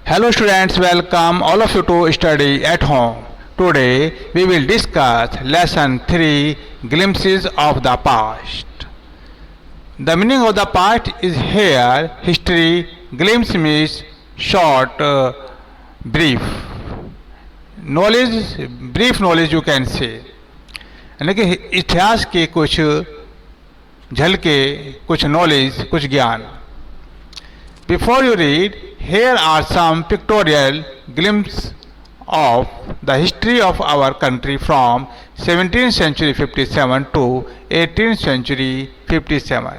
Hello students, welcome all of you to study at home. Today we will discuss lesson 3, glimpses of the past. The meaning of the past is here. History, glimpse means short, brief. Knowledge, brief knowledge you can say. यानी कि इतिहास के कुछ झलके, कुछ knowledge, कुछ ज्ञान. Before you read, here are some pictorial glimpses of the history of our country from 17th century 57 to 18th century 57.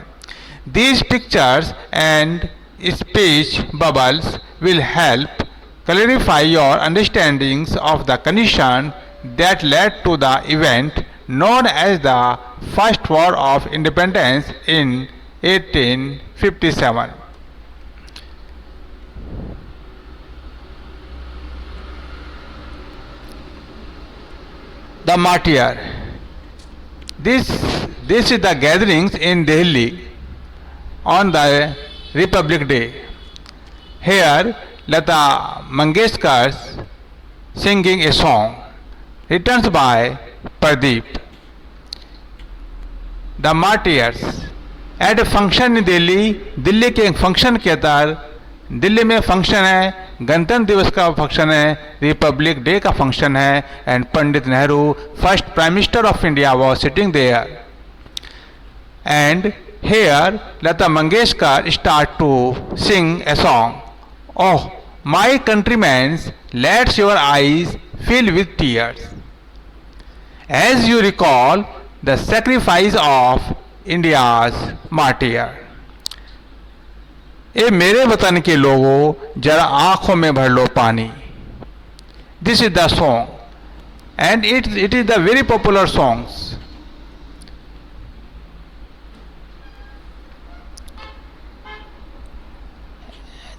These pictures and speech bubbles will help clarify your understandings of the condition that led to the event known as the First War of Independence in 1857. The martyr. This is the gatherings in Delhi on the Republic Day. Here Lata Mangeshkar singing a song written by Pradeep. The martyrs. At a function in Delhi, Delhi के एक function के तहत, दिल्ली में function है, गणतंत्र दिवस का function है, रिपब्लिक डे का फंक्शन है, and Pandit Nehru, first prime minister of India, was sitting there. And here Lata Mangeshkar start to sing a song. Oh my countrymen, let's your eyes fill with tears as you recall the sacrifice of India's martyr. ए मेरे वतन के लोगों, जरा आंखों में भर लो पानी. This is the song and it is the very popular songs.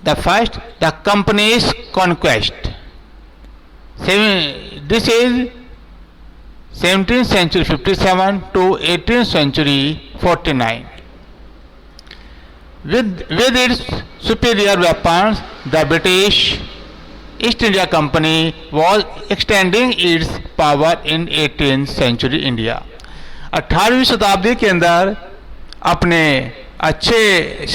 The first, the companies conquest. This is 17th century 57 to 18th century 49. With its superior weapons, the British East India Company was extending its power in 18th century India. 18वीं शताब्दी के अंदर अपने अच्छे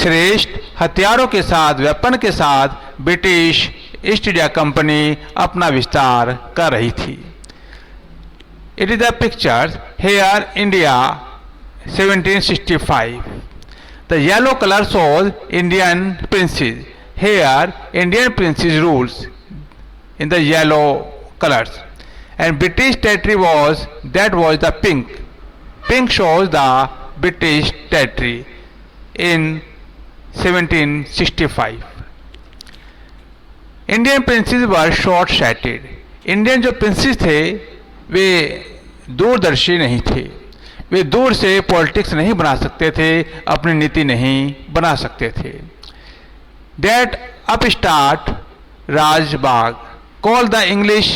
श्रेष्ठ हथियारों के साथ, weapon के साथ ब्रिटिश ईस्ट इंडिया कंपनी अपना विस्तार कर रही थी. It is the pictures here India 1765. The yellow color shows Indian princes. Here Indian princes rules in the yellow colors, and British territory was the pink. Pink shows the British territory in 1765. Indian princes were short-sighted. Indian जो princes थे वे दूरदर्शी नहीं थे. वे दूर से politics नहीं बना सकते थे, अपनी नीति नहीं बना सकते थे. That upstart Rajbagh call the English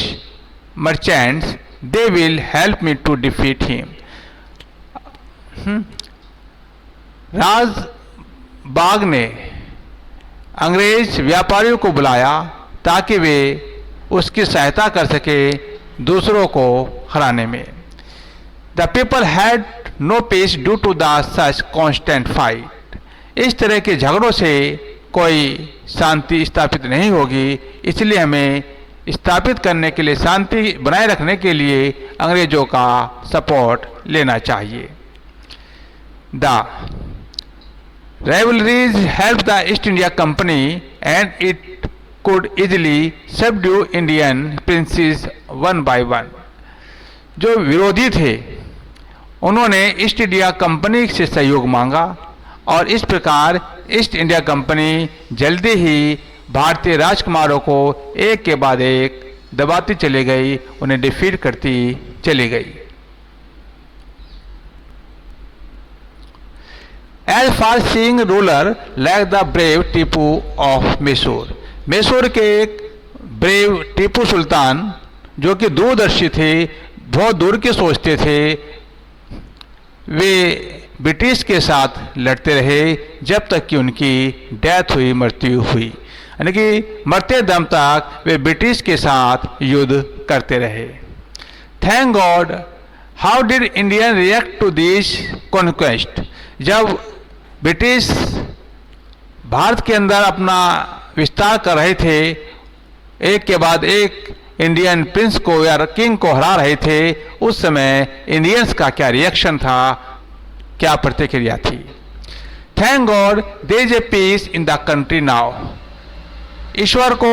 merchants, they will help me to defeat him. Rajbagh ने अंग्रेज व्यापारियों को बुलाया ताकि वे उसकी सहायता कर सके दूसरों को हराने में. The people had no peace due to the such constant fight. इस तरह के झगड़ों से कोई शांति स्थापित नहीं होगी, इसलिए हमें स्थापित करने के लिए, शांति बनाए रखने के लिए अंग्रेजों का सपोर्ट लेना चाहिए. The rivalries help the East India company and it could easily subdue Indian princes one by one. जो विरोधी थे उन्होंने ईस्ट इंडिया कंपनी से सहयोग मांगा और इस प्रकार ईस्ट इंडिया कंपनी जल्दी ही भारतीय राजकुमारों को एक के बाद एक दबाती चली गई, उन्हें डिफीट करती चली गई. As far seeing ruler like the brave Tipu of Mysore. Mysore के एक ब्रेव टीपू सुल्तान जो कि दूरदर्शी थे, बहुत दूर के सोचते थे, वे ब्रिटिश के साथ लड़ते रहे जब तक कि उनकी डेथ हुई, मृत्यु हुई. यानी कि मरते दम तक वे ब्रिटिश के साथ युद्ध करते रहे। Thank God, how did Indian react to this conquest? जब ब्रिटिश भारत के अंदर अपना विस्तार कर रहे थे, एक के बाद एक इंडियन प्रिंस को या किंग को हरा रहे थे, उस समय इंडियंस का क्या रिएक्शन था, क्या प्रतिक्रिया थी? Thank God there is a peace in the country now. ईश्वर को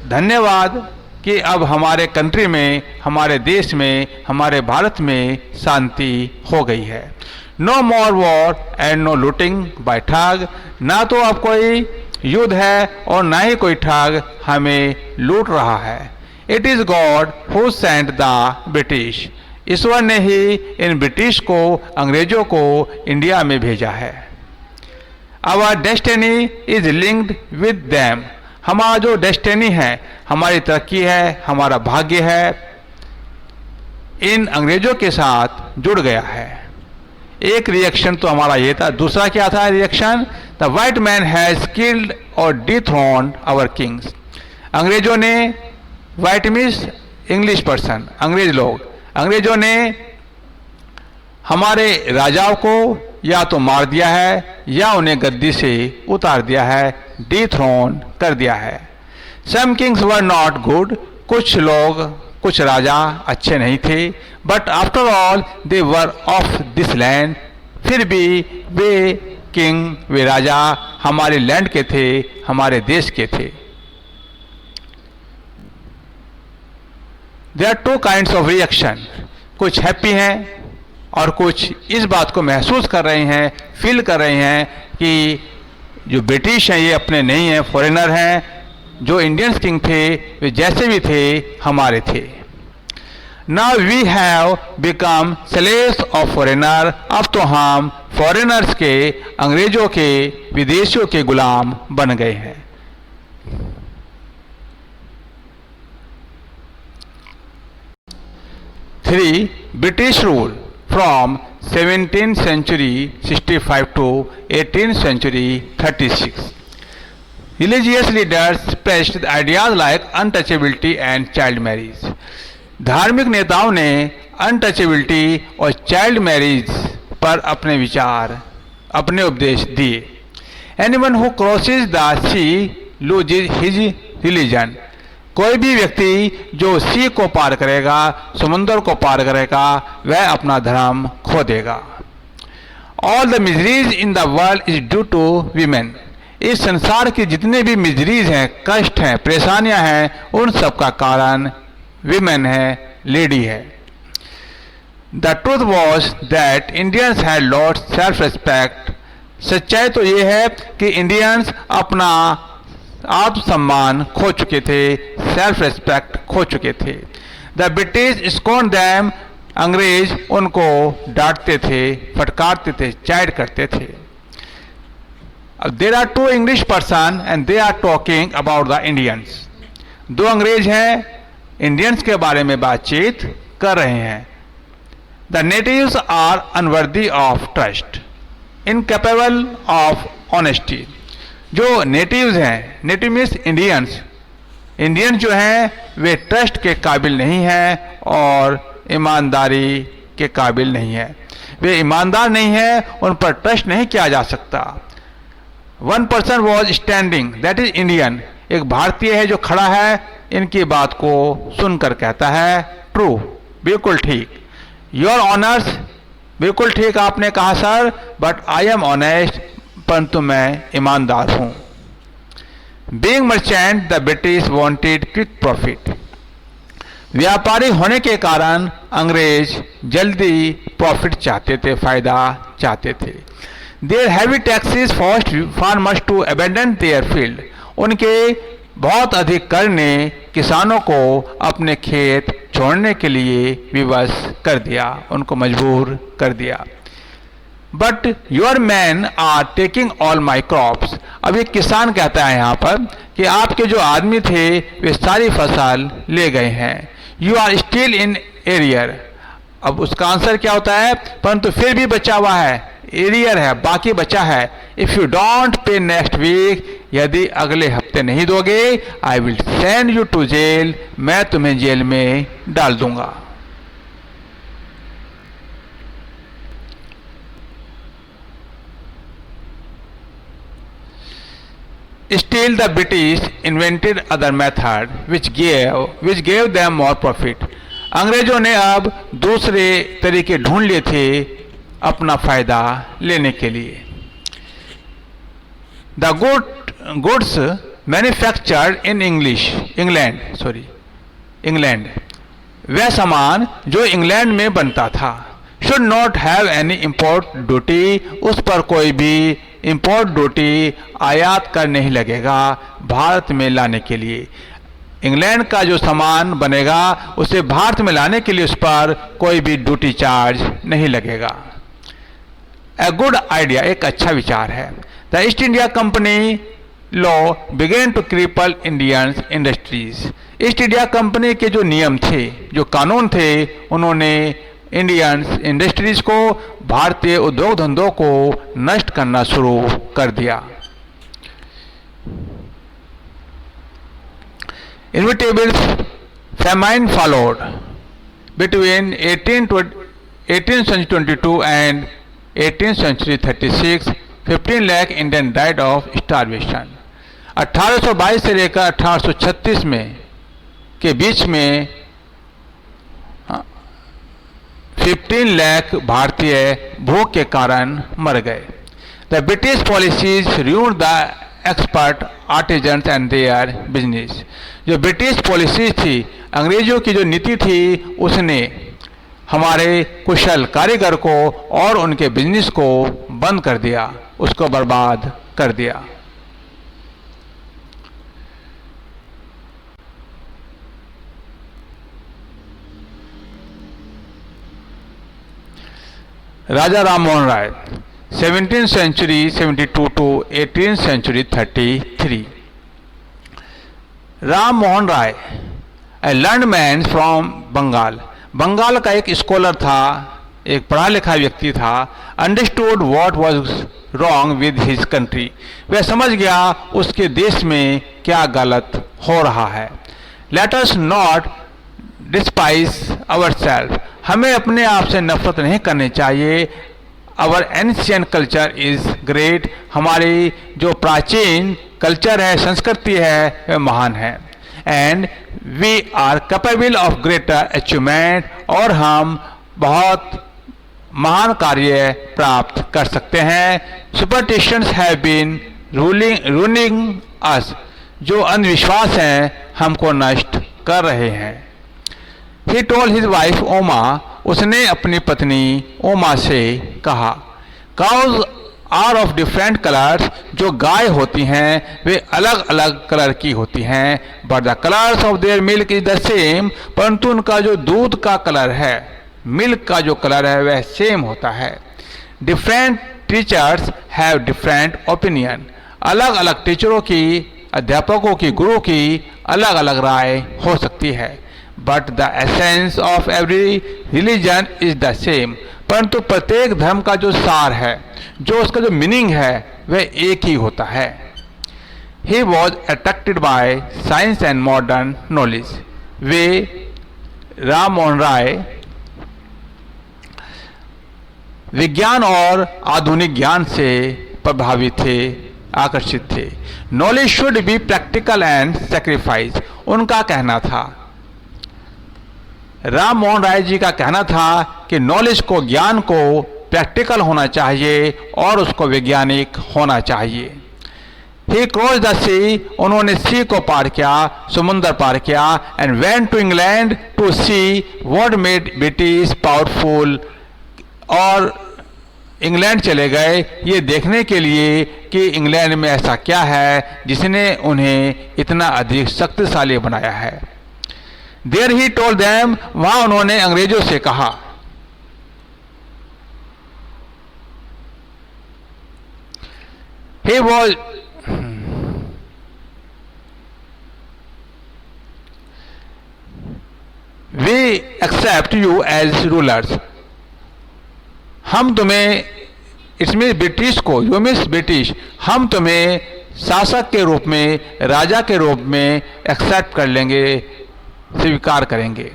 धन्यवाद कि अब हमारे कंट्री में, हमारे देश में, हमारे भारत में शांति हो गई है। No more war and no looting by thug. ना तो अब कोई युद्ध है और ना ही कोई ठग हमें लूट रहा है। It is God who sent the British. ईश्वर ने ही इन ब्रिटिश को, अंग्रेजों को इंडिया में भेजा है। Our destiny is linked with them. हमारा जो डेस्टिनी है, हमारी तरक्की है, हमारा भाग्य है, इन अंग्रेजों के साथ जुड़ गया है। एक रिएक्शन तो हमारा ये था। दूसरा क्या था reaction? The white man has killed और डिथ्रोन्ड आवर किंग्स। अंग्रेजों ने, व्हाइट मीन्स इंग्लिश पर्सन, अंग्रेज लोग, अंग्रेजों ने हमारे राजाओं को या तो मार दिया है या उन्हें गद्दी से उतार दिया है, डिथ्रोन कर दिया है। सम किंग्स वर नॉट गुड। कुछ लोग, कुछ राजा अच्छे नहीं थे। But after all they were of this land. फिर भी वे किंग, वे राजा हमारे लैंड के थे, हमारे देश के थे। There are two kinds of reaction. कुछ हैप्पी हैं और कुछ इस बात को महसूस कर रहे हैं, फील कर रहे हैं कि जो ब्रिटिश हैं ये अपने नहीं हैं, फॉरेनर हैं। जो इंडियंस किंग थे वे जैसे भी थे हमारे थे। Now we have become slaves of foreigner. अब तो हम फॉरेनर्स के, अंग्रेजों के, विदेशियों के गुलाम बन गए हैं। 3. British rule from 17th century 65 to 18th century 36. Religious leaders pressed ideas like untouchability and child marriage. धार्मिक नेताओं ने अनटचेबिलिटी और चाइल्ड मैरिज पर अपने विचार, अपने उपदेश दिए। Anyone who crosses the sea loses his religion. कोई भी व्यक्ति जो सी को पार करेगा, समुद्र को पार करेगा, वह अपना धर्म खो देगा। All the miseries in the world is due to women. इस संसार की जितने भी मिजरीज हैं, कष्ट हैं, परेशानियां हैं, उन सब का कारण वीमेन है, लेडी है। The truth was that Indians had lost self respect. सच्चाई तो ये है कि इंडियंस अपना आत्मसम्मान खो चुके थे, सेल्फ रिस्पेक्ट खो चुके थे। The British scorn them. अंग्रेज उनको डांटते थे, फटकारते थे, चाइड करते थे। अब there are two English person and they are talking about the Indians. दो अंग्रेज हैं, इंडियंस के बारे में बातचीत कर रहे हैं। The natives are unworthy of trust, incapable of honesty. जो नेटिव्स हैं, नेटिव मीन्स इंडियंस, इंडियन जो हैं वे ट्रस्ट के काबिल नहीं हैं और ईमानदारी के काबिल नहीं है। वे ईमानदार नहीं है, उन पर ट्रस्ट नहीं किया जा सकता। One person was standing, that is Indian. एक भारतीय है जो खड़ा है, इनकी बात को सुनकर कहता है ट्रू, बिल्कुल ठीक। योर ऑनर्स, बिल्कुल ठीक आपने कहा sir, but I am honest, परंतु मैं ईमानदार हूं। Being merchant the British wanted quick profit. व्यापारी होने के कारण अंग्रेज जल्दी प्रॉफिट चाहते थे, फायदा चाहते थे। Their heavy taxes forced farmers to abandon their field. उनके बहुत अधिक कर ने किसानों को अपने खेत छोड़ने के लिए विवश कर दिया, उनको मजबूर कर दिया। But your man are taking all my crops. अब एक किसान कहता है यहाँ पर कि आपके जो आदमी थे वे सारी फसल ले गए हैं। You are still in arrear. अब उसका आंसर क्या होता है? परंतु फिर भी बचा हुआ है, एरियर है, बाकी बचा है। If you don't pay next week, यदि अगले हफ्ते नहीं दोगे, I will send you to jail, मैं तुम्हें जेल में डाल दूंगा। Still, the British invented other method which gave them more profit. अंग्रेजों ने अब दूसरे तरीके ढूंढ लिए थे अपना फायदा लेने के लिए। The goods manufactured in England, वह सामान जो इंग्लैंड में बनता था, should not have any import duty, उस पर कोई भी इंपोर्ट ड्यूटी आयात कर नहीं लगेगा भारत में लाने के लिए। इंग्लैंड का जो सामान बनेगा उसे भारत में लाने के लिए उस पर कोई भी ड्यूटी चार्ज नहीं लगेगा। ए गुड आइडिया, एक अच्छा विचार है। The East India Company law began to cripple Indian industries. East India Company के जो नियम थे, जो कानून थे, उन्होंने इंडियन इंडस्ट्रीज को, भारतीय उद्योग धंधों को नष्ट करना शुरू कर दिया। Inevitable famine followed between 18th century 22 and 18th century 36. 15 lakh Indian died of starvation. 1822 से लेकर 1836 में के बीच में 15 लाख भारतीय भूख के कारण मर गए। The British policies ruined the expert artisans and their business. जो ब्रिटिश पॉलिसीज थी, अंग्रेजों की जो नीति थी, उसने हमारे कुशल कारीगर को और उनके बिजनेस को बंद कर दिया, उसको बर्बाद कर दिया। Raja Ram Mohan Roy 17th century 72 to 18th century 33। Ram Mohan Roy a learned man from Bengal. Bengal का एक स्कॉलर था, एक पढ़ा लिखा व्यक्ति था। Understood what was wrong with his country. वह समझ गया उसके देश में क्या गलत हो रहा है। Let us not despise ourself. हमें अपने आप से नफरत नहीं करनी चाहिए। Our ancient culture is great. हमारी जो प्राचीन कल्चर है, संस्कृति है, वह महान है। And we are capable of greater achievement. और हम बहुत महान कार्य प्राप्त कर सकते हैं। Superstitions have been ruling us. जो अंधविश्वास हैं हमको नष्ट कर रहे हैं। He told his wife ओमा। उसने अपनी पत्नी ओमा से कहा, cows are of different colours. जो गाय होती हैं वे अलग अलग कलर की होती हैं। But the colours of their milk is the same. परंतु उनका जो दूध का कलर है, मिल्क का जो कलर है, वह सेम होता है। Different teachers have different opinion. अलग अलग टीचरों की, अध्यापकों की, गुरु की अलग अलग राय हो सकती है। But the essence of every religion is the same. परंतु प्रत्येक धर्म का जो सार है, जो उसका जो मीनिंग है, वह एक ही होता है। He was attracted by science and modern knowledge. वे राम मोहन राय विज्ञान और आधुनिक ज्ञान से प्रभावित थे, आकर्षित थे। Knowledge should be practical and sacrifice. उनका कहना था, राम मोहन राय जी का कहना था कि नॉलेज को, ज्ञान को प्रैक्टिकल होना चाहिए और उसको वैज्ञानिक होना चाहिए। He cross the sea. उन्होंने सी को पार किया, समुद्र पार किया। And went to England to see what made British powerful. और इंग्लैंड चले गए ये देखने के लिए कि इंग्लैंड में ऐसा क्या है जिसने उन्हें इतना अधिक शक्तिशाली बनाया है। There he told them. वहां उन्होंने अंग्रेजों से कहा, he was we accept you as rulers। हम तुम्हें इट्स मीन्स ब्रिटिश को, यू मीन्स ब्रिटिश, हम तुम्हें शासक के रूप में, राजा के रूप में एक्सेप्ट कर लेंगे, स्वीकार करेंगे।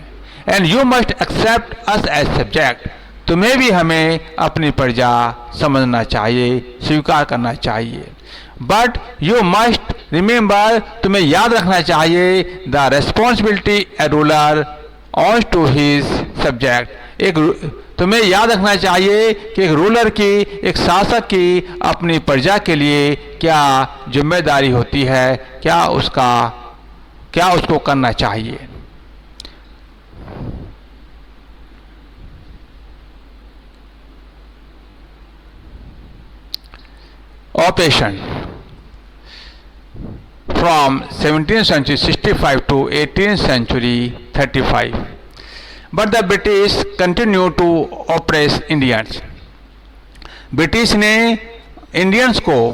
And you must accept us as subject, तुम्हें भी हमें अपनी प्रजा समझना चाहिए, स्वीकार करना चाहिए। बट यू मस्ट रिमेंबर, तुम्हें याद रखना चाहिए, the responsibility a ruler on to his subject, तुम्हें याद रखना चाहिए कि एक रूलर की, एक शासक की अपनी प्रजा के लिए क्या जिम्मेदारी होती है, क्या उसको करना चाहिए। Occupation from 17th century 65 to 18th century 35. But the British continued to oppress Indians. British ने इंडियंस को,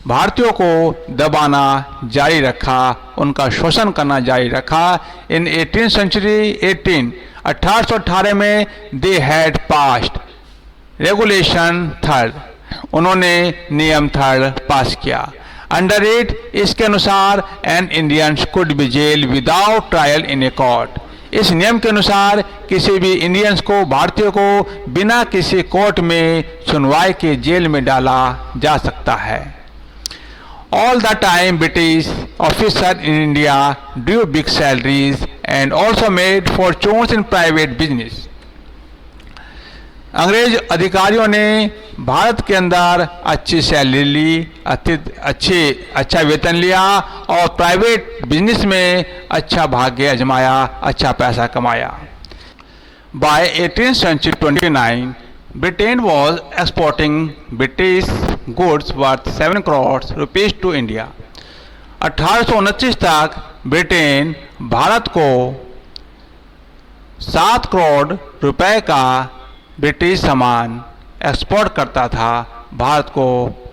भारतीयों को दबाना जारी रखा, उनका शोषण करना जारी रखा। इन 18th century 1818 में they had passed regulation third, उन्होंने नियम थर्ड पास किया। अंडर इट, इसके अनुसार an Indians could be jail without trial in a court, इस नियम के अनुसार किसी भी इंडियंस को, भारतीयों को बिना किसी कोर्ट में सुनवाई के जेल में डाला जा सकता है। All the time British officer in India due big salaries and also made fortunes in private business, अंग्रेज अधिकारियों ने भारत के अंदर अच्छी सैलरी ली, अच्छा वेतन लिया और प्राइवेट बिजनेस में अच्छा भाग्य आजमाया, अच्छा पैसा कमाया। By 18th century 29, Britain was exporting British goods worth 7 crores rupees to India. 1829 तक ब्रिटेन भारत को 7 करोड़ रुपए का ब्रिटिश सामान एक्सपोर्ट करता था, भारत को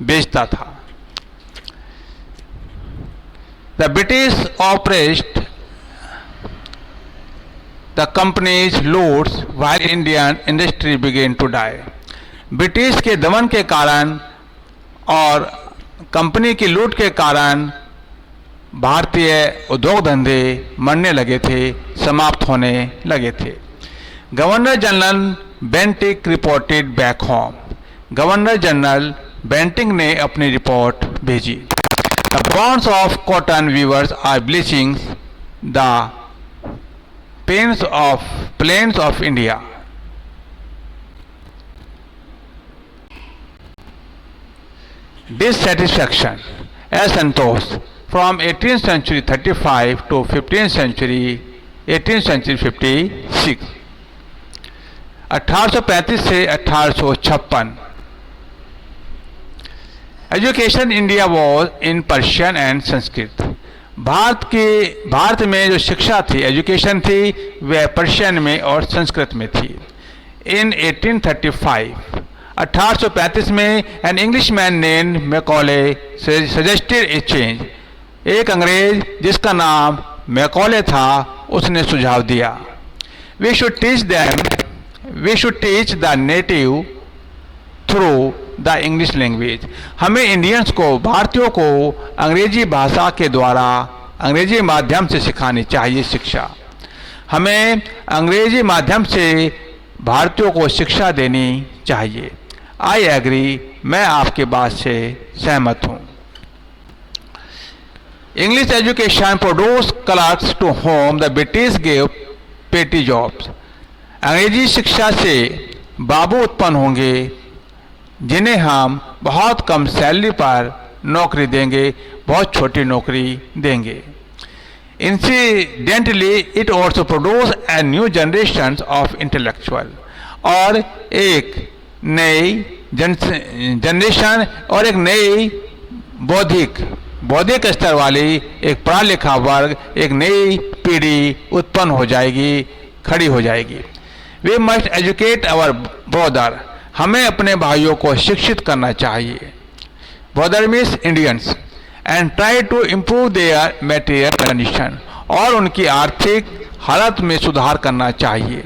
बेचता था। The British oppressed the company's loots while Indian industry began to die, British के दमन के कारण और कंपनी की लूट के कारण भारतीय उद्योग धंधे मरने लगे थे, समाप्त होने लगे थे। Governor general Bentinck reported back home, governor general Bentinck ने अपनी रिपोर्ट भेजी। The bonds of cotton weavers are bleaching the plains of India, dissatisfaction, असंतोष from 18th century 35 to 18th century 56, 1835 से 1856। Education India was in Persian and Sanskrit, Bharat में जो शिक्षा थी, education थी, वह पर्शियन में और संस्कृत में थी। इन 1835, 1835 में an English man name Macaulay suggested a change, एक अंग्रेज जिसका नाम मैकॉले था, उसने सुझाव दिया। We should teach the native through the English language, हमें इंडियंस को, भारतीयों को अंग्रेजी भाषा के द्वारा, अंग्रेजी माध्यम से सिखानी चाहिए शिक्षा। हमें अंग्रेजी माध्यम से भारतीयों को शिक्षा देनी चाहिए। आई एग्री, मैं आपके बात से सहमत हूँ। English education produce clerks to home the British give petty jobs, अंग्रेजी शिक्षा से बाबू उत्पन्न होंगे जिन्हें हम बहुत कम सैलरी पर नौकरी देंगे, बहुत छोटी नौकरी देंगे। Incidentally it also produce a new generation of intellectual, और एक नई जनरेशन और एक नई बौद्धिक स्तर वाली, एक पढ़ा लिखा वर्ग, एक नई पीढ़ी उत्पन्न हो जाएगी, खड़ी हो जाएगी। We must educate our brother, हमें अपने भाइयों को शिक्षित करना चाहिए। Brother means Indians, and try to improve their material condition, और उनकी आर्थिक हालत में सुधार करना चाहिए।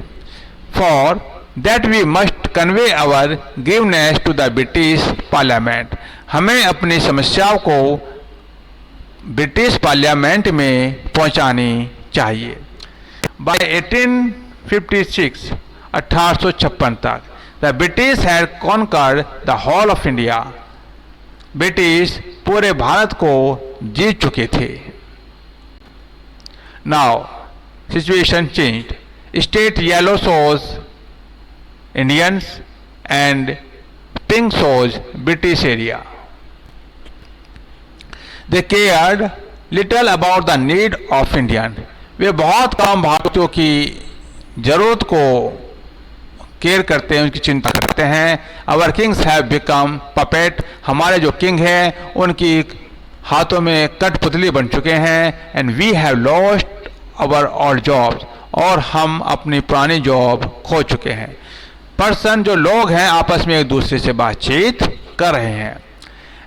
For that we must convey our grievances to the British Parliament. हमें अपनी समस्याओं को ब्रिटिश पार्लियामेंट में पहुंचानी चाहिए. By 1856, 1856 तक, the British had conquered the whole of India. British पूरे भारत को जीत चुके थे. Now, situation changed. State yellow shows Indians and pink shows British area. They cared little about the need of Indian. वे बहुत कम भारतीयों की जरूरत को केयर करते हैं, उनकी चिंता करते हैं. Our kings have become puppet. हमारे जो किंग हैं उनकी हाथों में कठपुतली बन चुके हैं. And we have lost our old jobs. और हम अपनी पुरानी जॉब खो चुके हैं. पर्सन जो लोग हैं आपस में एक दूसरे से बातचीत कर रहे हैं.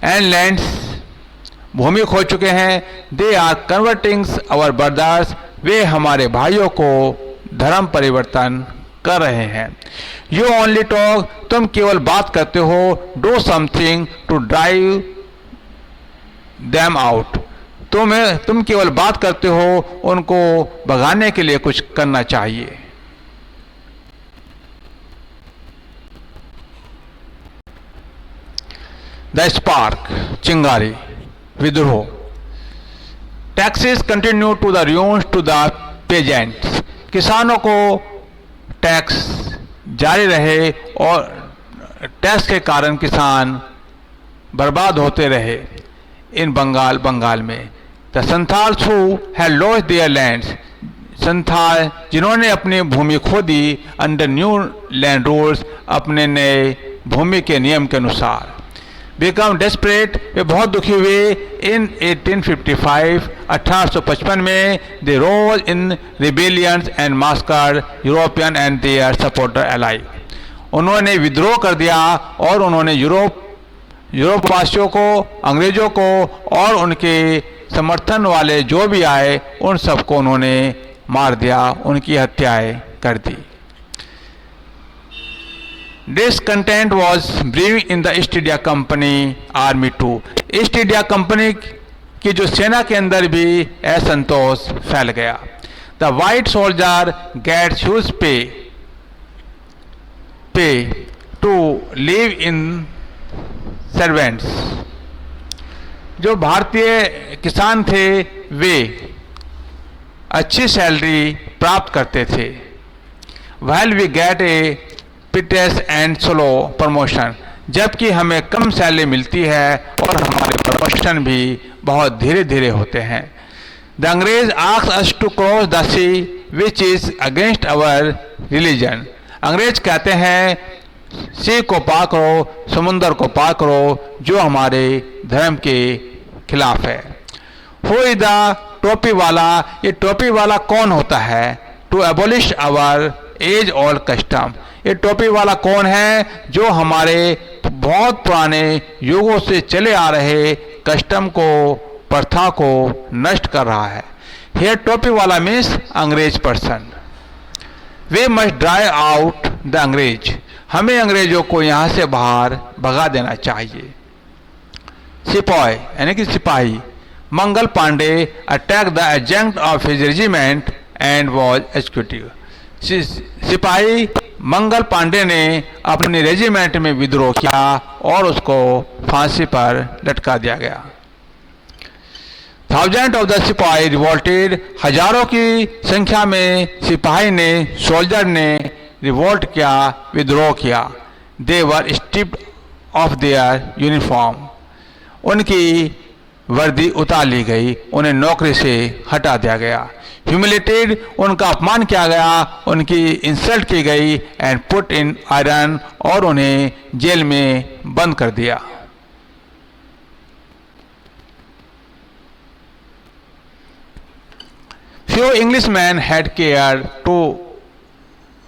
एंड लैंड्स भूमि खो चुके हैं. They are converting our brothers. वे हमारे भाइयों को धर्म परिवर्तन कर रहे हैं. You only talk. तुम केवल बात करते हो. Do something to drive them out. तुम केवल बात करते हो, उनको भगाने के लिए कुछ करना चाहिए. द स्पार्क, चिंगारी, विद्रोह. Taxes continue to the ruins to the peasants. किसानों को टैक्स जारी रहे और टैक्स के कारण किसान बर्बाद होते रहे. इन बंगाल में the Santhals who had lost their lands. Santhal जिन्होंने अपनी भूमि खो the under new land rules, अपने नए भूमि के नियम के अनुसार. Become desperate. वे बहुत दुखी हुए. इन 1855, 1855 में they rose in rebellions and massacre European and their supporter alike. उन्होंने विद्रोह कर दिया और उन्होंने यूरोपवासियों को, अंग्रेजों को और उनके समर्थन वाले जो भी आए उन सबको उन्होंने मार दिया, उनकी हत्याएं कर दी. Discontent was brewing in the East India Company army too. East India company की जो सेना के अंदर भी असंतोष फैल गया. The white soldier gets huge pay to live in servants. जो भारतीय किसान थे वे अच्छी सैलरी प्राप्त करते थे. While we get a pittance and slow promotion. जबकि हमें कम सैलरी मिलती है और हमारे प्रमोशन भी बहुत धीरे धीरे होते हैं. द अंग्रेज ask us to cross the sea which is against our religion. अंग्रेज कहते हैं सी को पार करो, समुंदर को पार करो, जो हमारे धर्म के खिलाफ है. हु इज द टोपी वाला. ये टोपी वाला कौन होता है. To abolish our age old custom. ये टोपी वाला कौन है जो हमारे बहुत पुराने युगों से चले आ रहे कस्टम को, प्रथा को नष्ट कर रहा है. हियर टोपी वाला मीन्स अंग्रेज person. We must drive out the अंग्रेज. हमें अंग्रेजों को यहाँ से बाहर भगा देना चाहिए. सिपाही यानी कि सिपाही Mangal Pandey attack the agent of his regiment and was executive. सिपाही मंगल पांडे ने अपने रेजिमेंट में विद्रोह किया और उसको फांसी पर लटका दिया गया. थाउजेंड ऑफ द सिपाही रिवोल्टेड. हजारों की संख्या में सिपाही ने, सोल्जर ने रिवोल्ट किया, विद्रोह किया. दे वर स्ट्रिप्ड ऑफ देयर यूनिफॉर्म. उनकी वर्दी उतार ली गई, उन्हें नौकरी से हटा दिया गया. ह्यूमिलेटेड. उनका अपमान किया गया, उनकी इंसल्ट की गई. And put in iron. और उन्हें जेल में बंद कर दिया. Few Englishman had care to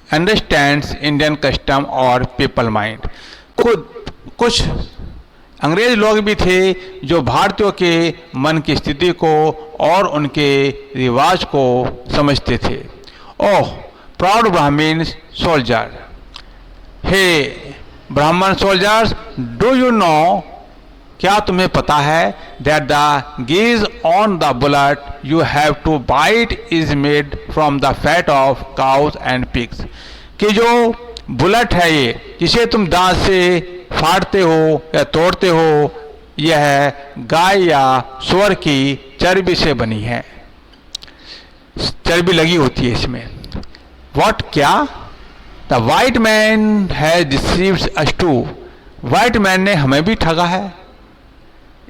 understand Indian custom और पीपल माइंड. कुछ अंग्रेज लोग भी थे जो भारतीयों के मन की स्थिति को और उनके रिवाज को समझते थे. Oh proud Brahmin soldier. हे Brahmin soldiers, do you know, क्या तुम्हें पता है, that the grease on the bullet you have to bite is made from the fat of cows and pigs, कि जो बुलेट है ये जिसे तुम दांत से फाड़ते हो या तोड़ते हो, यह गाय या सूअर की चर्बी से बनी है, चर्बी लगी होती है इसमें। व्हाट, क्या, the white man has deceived us too, white man ने हमें भी ठगा है।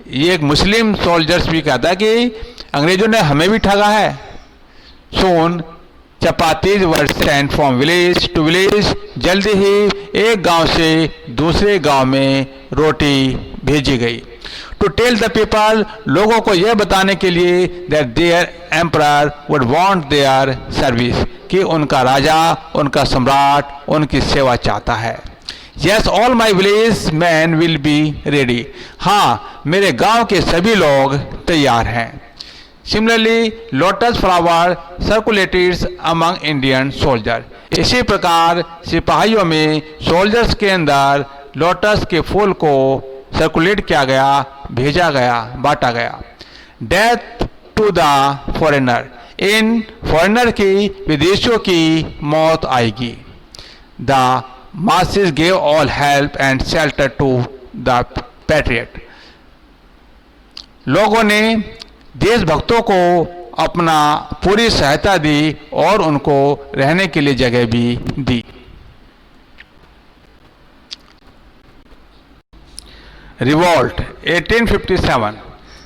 ये एक मुस्लिम सोल्जर्स भी कहता है कि अंग्रेजों ने हमें भी ठगा है। Soon chapatis were sent from village to village, जल्दी ही एक गांव से दूसरे गांव में रोटी भेजी गई। टू टेल द पीपल, लोगों को यह बताने के लिए, that their emperor would want their service, कि उनका राजा, उनका सम्राट उनकी सेवा चाहता है। Yes, all my village man will be ready, हाँ मेरे गांव के सभी लोग तैयार हैं। Similarly lotus flower circulated among Indian soldier, इसी प्रकार सिपाहियों में सोल्जर्स के अंदर लोटस के फूल को सर्कुलेट किया गया, भेजा गया, बांटा गया। डेथ टू द फॉरेनर, इन फॉरेनर की, विदेशियों की मौत आएगी। The masses gave all help and shelter to the patriot, लोगों ने देशभक्तों को अपना पूरी सहायता दी और उनको रहने के लिए जगह भी दी। Revolt 1857,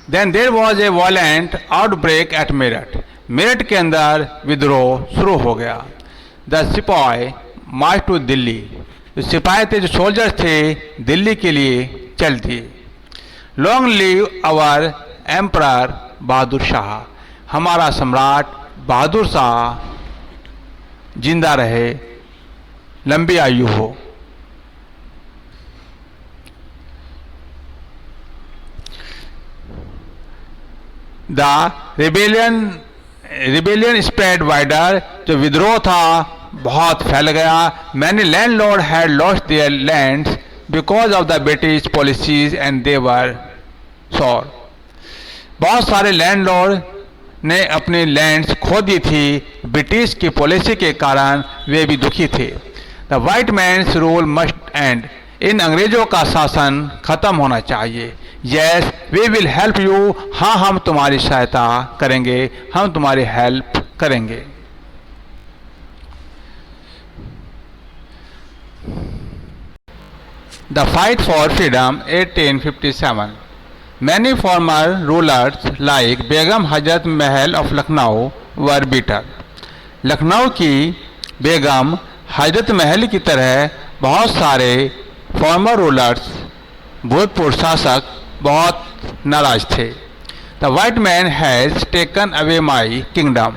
then there was a violent outbreak at Meerut, Meerut के अंदर विद्रोह शुरू हो गया। द सिपाही मार्च टू दिल्ली, जो सिपाही थे, जो सोल्जर्स थे, दिल्ली के लिए चल दिए। Long live our emperor Bahadur Shah, हमारा सम्राट बहादुर शाह जिंदा रहे, लंबी आयु हो। द रिबेलियन स्प्रेड वाइडर, जो विद्रोह था बहुत फैल गया। Many landlord had lost their lands because of the British policies and they were sore, बहुत सारे लैंडलॉर्ड ने अपनी लैंड्स खो दी थी, ब्रिटिश की पॉलिसी के कारण वे भी दुखी थे। The white man's rule must end, इन अंग्रेजों का शासन खत्म होना चाहिए। Yes we will help you, हाँ हम तुम्हारी सहायता करेंगे, हम तुम्हारी हेल्प करेंगे। The fight for freedom 1857, many former rulers like Begum Hazrat Mahal of Lucknow were bitter, Lucknow की बेगम हजरत महल की तरह बहुत सारे फॉर्मर रूलर्स, भूतपूर्व शासक बहुत नाराज थे। The white man has taken away my kingdom,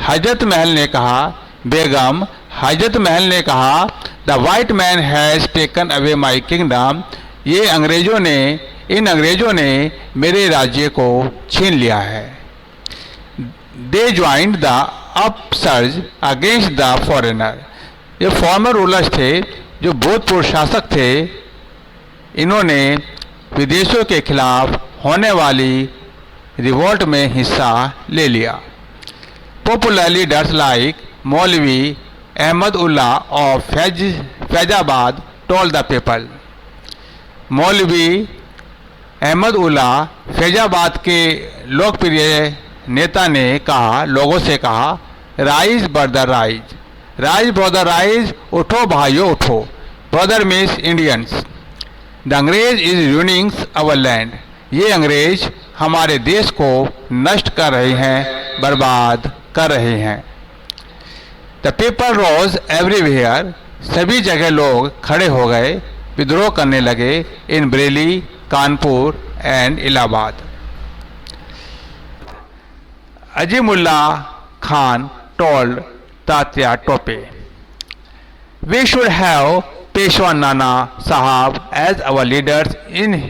Hazrat Mahal ने कहा, बेगम हजरत महल ने कहा, the white man has taken away my kingdom, ये इन अंग्रेजों ने मेरे राज्य को छीन लिया है। They joined the upsurge against the foreigner, ये फॉर्मर रूलर्स थे, जो भूतपूर्व शासक थे, इन्होंने विदेशों के खिलाफ होने वाली रिवोल्ट में हिस्सा ले लिया। Popular leaders like Maulvi Ahmad Ullah of Faizabad told the people, Maulvi Ahmad Ulla Faizabad के लोकप्रिय नेता ने कहा, लोगों से कहा, rise brother rise, rise brother rise, उठो भाइयों उठो, ब्रदर मीन्स इंडियंस। द अंग्रेज इज रूइनिंग अवर लैंड, ये अंग्रेज हमारे देश को नष्ट कर रहे हैं, बर्बाद कर रहे हैं। द पीपल रोज एवरीवेयर, सभी जगह लोग खड़े हो गए, विद्रोह करने लगे। In Bareilly, Kanpur and Allahabad. Azimullah Khan told Tatya Tope, we should have Peshwa Nana Sahib as our leaders in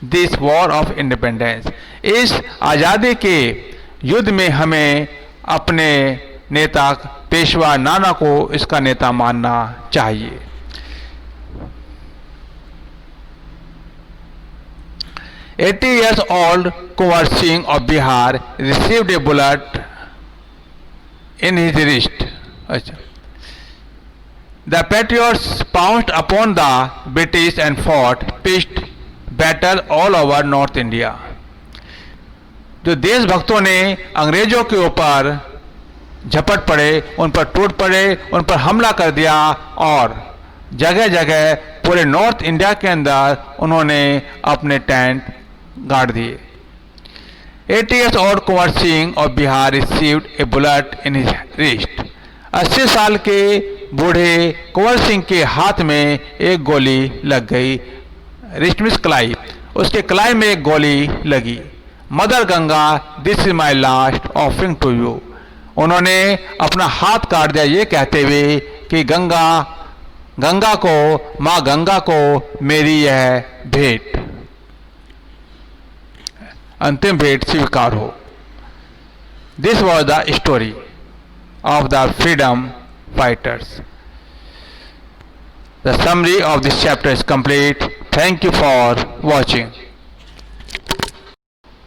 this war of independence, इस आज़ादी के युद्ध में हमें अपने नेता पेशवा नाना को इसका नेता मानना चाहिए। 80 years old Kunwar Singh of Bihar received a bullet in his wrist. The patriots pounced upon the British and fought pitched battle all over North India. जो देशभक्तों ने अंग्रेजों के ऊपर झपट पड़े, उन पर टूट पड़े, उन पर हमला कर दिया और जगह जगह पूरे नॉर्थ इंडिया के अंदर उन्होंने अपने टेंट गाड़ दिए. 80 years old Kunwar Singh of Bihar received A bullet in his wrist. 80 साल के बूढ़े कुंवर सिंह के हाथ में एक गोली लग गई. रिस्ट मींस कलाई, उसके कलाई में एक गोली लगी. Mother Ganga, this is my last offering to you. उन्होंने अपना हाथ काट दिया ये कहते हुए कि गंगा को, माँ गंगा को मेरी यह भेंट, अंतिम भेंट स्वीकार हो. This was the story of the freedom fighters. The summary of this chapter is complete. Thank you for watching.